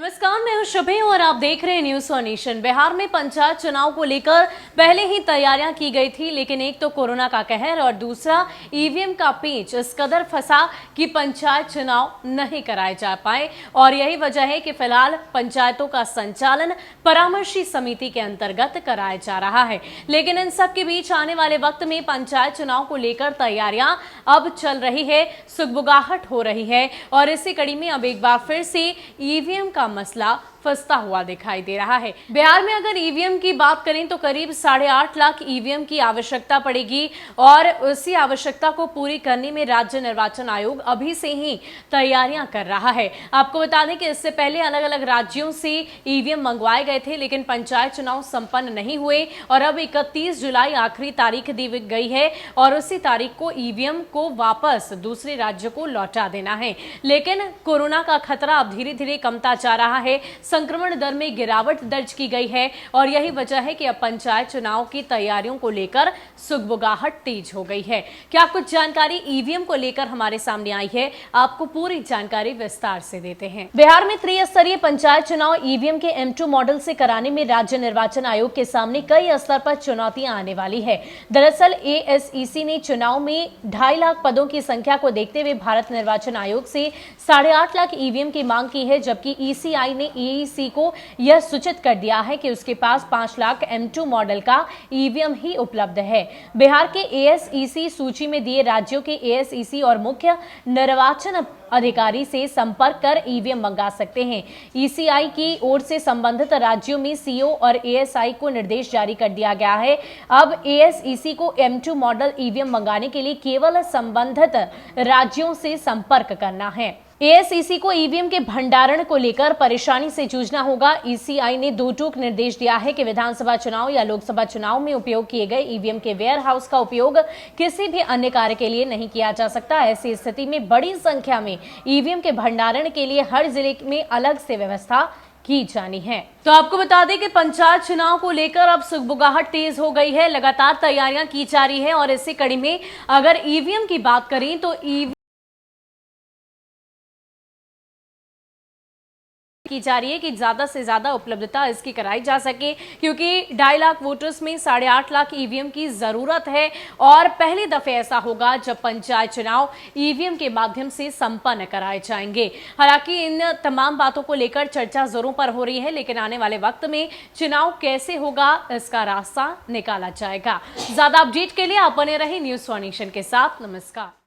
नमस्कार, मैं हूं शुभे और आप देख रहे हैं न्यूज फॉर नेशन। बिहार में पंचायत चुनाव को लेकर पहले ही तैयारियां की गई थी, लेकिन एक तो कोरोना का कहर और दूसरा ईवीएम का पेच इस कदर फंसा कि पंचायत चुनाव नहीं कराए जा पाए। और यही वजह है कि फिलहाल पंचायतों का संचालन परामर्शी समिति के अंतर्गत कराया जा रहा है। लेकिन इन सब के बीच आने वाले वक्त में पंचायत चुनाव को लेकर तैयारियां अब चल रही है, सुगबुगाहट हो रही है और इसी कड़ी में अब एक बार फिर से ईवीएम का मसला फंसता हुआ दिखाई दे रहा है। बिहार में अगर ईवीएम की बात करें तो करीब 8.5 लाख ईवीएम की आवश्यकता पड़ेगी और उसी आवश्यकता को पूरी करने में राज्य निर्वाचन आयोग अभी से ही तैयारियां कर रहा है। आपको बता दें कि इससे पहले अलग अलग राज्यों से ईवीएम मंगवाए गए थे, लेकिन पंचायत चुनाव संपन्न नहीं हुए और अब 31 जुलाई आखिरी तारीख दी गई है और उसी तारीख को ईवीएम को वापस दूसरे राज्य को लौटा देना है। लेकिन कोरोना का खतरा अब धीरे धीरे कमता जा रहा है, संक्रमण दर में गिरावट दर्ज की गई है और यही वजह है कि अब पंचायत चुनाव की तैयारियों को लेकर सुगबुगाहट तेज हो गई है। क्या कुछ जानकारी ईवीएम को लेकर हमारे सामने आई है, आपको पूरी जानकारी विस्तार से देते हैं। बिहार में त्रिस्तरीय पंचायत चुनाव ईवीएम के M2 मॉडल से कराने में राज्य निर्वाचन आयोग के सामने कई स्तर पर चुनौतियां आने वाली है। दरअसल ASEC ने चुनाव में 2.5 लाख पदों की संख्या को देखते हुए भारत निर्वाचन आयोग से 8.5 लाख ईवीएम की मांग की है, जबकि ECI ने AEC को यह सूचित कर दिया है कि उसके पास 5 लाख M2 मॉडल का ईवीएम ही उपलब्ध है। बिहार के ASEC सूची में दिए राज्यों के ASEC और मुख्य निर्वाचन अधिकारी से संपर्क कर ईवीएम मंगा सकते हैं। ECI की ओर से संबंधित राज्यों में CO और ASI को निर्देश जारी कर दिया गया है। अब ASEC को M2 मॉडल ईवीएम मंगाने के लिए केवल संबंधित राज्यों से संपर्क करना है। ASEC को ईवीएम के भंडारण को लेकर परेशानी से जूझना होगा। ECI ने 2 टूक निर्देश दिया है कि विधानसभा चुनाव या लोकसभा चुनाव में उपयोग किए गए ईवीएम के वेयर हाउस का उपयोग किसी भी अन्य कार्य के लिए नहीं किया जा सकता। ऐसी स्थिति में बड़ी संख्या में ईवीएम के भंडारण के लिए हर जिले में अलग से व्यवस्था की जानी है। तो आपको बता दें कि पंचायत चुनाव को लेकर अब सुगबुगाहट तेज हो गई है, लगातार तैयारियां की जा रही है और इसी कड़ी में अगर ईवीएम की बात करें तो की जा रही है कि ज्यादा से ज्यादा उपलब्धता इसकी कराई जा सके, क्योंकि 2.5 लाख वोटर्स में 8.5 लाख ईवीएम की जरूरत है और पहले दफे ऐसा होगा जब पंचायत चुनाव ईवीएम के माध्यम से संपन्न कराए जाएंगे। हालांकि इन तमाम बातों को लेकर चर्चा जोरों पर हो रही है, लेकिन आने वाले वक्त में चुनाव कैसे होगा इसका रास्ता निकाला जाएगा। ज्यादा अपडेट के लिए आप बने रहे न्यूज फॉर नेशन के साथ। नमस्कार।